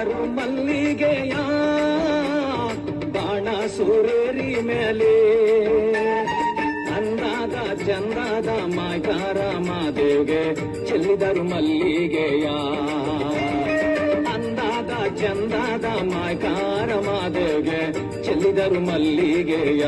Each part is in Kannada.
ಚೆಲ್ಲಿದರು ಮಲ್ಲಿಗೆಯ ಬಾಣ ಸೂರೇರಿ ಮೇಲೆ ಅಂದಾದ ಚಂದಾದ ಮಾಯ್ಕಾರ ಮಾದೇವ್ಗೆ ಚೆಲ್ಲಿದರು ಮಲ್ಲಿಗೆಯ ಅಂದಾದ ಚಂದಾದ ಮಾಯ್ಕಾರ ಮಾದೇವ್ಗೆ ಚೆಲ್ಲಿದರು ಮಲ್ಲಿಗೆಯ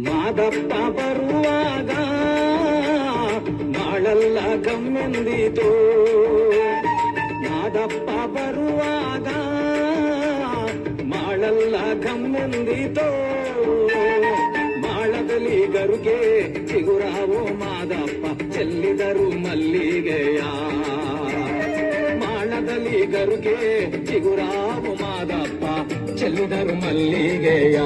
ಮಾದಪ್ಪ ಬರುವಾಗ ಮಾಳೆಲ್ಲ ಗಮ್ಮೆಂದಿತು ಮಾದಪ್ಪ ಬರುವಾಗ ಮಾಳೆಲ್ಲ ಗಮ್ಮೆಂದಿತು ಮಾಳದಲ್ಲಿ ಗರುಗೆ ಚಿಗುರಾವು ಮಾದಪ್ಪ ಚೆಲ್ಲಿದರು ಮಲ್ಲಿಗೆಯ ಮಾಳದಲ್ಲಿ ಗರುಗೆ ಚಿಗುರಾವು ಮಾದಪ್ಪ ಚೆಲ್ಲಿದರು ಮಲ್ಲಿಗೆಯ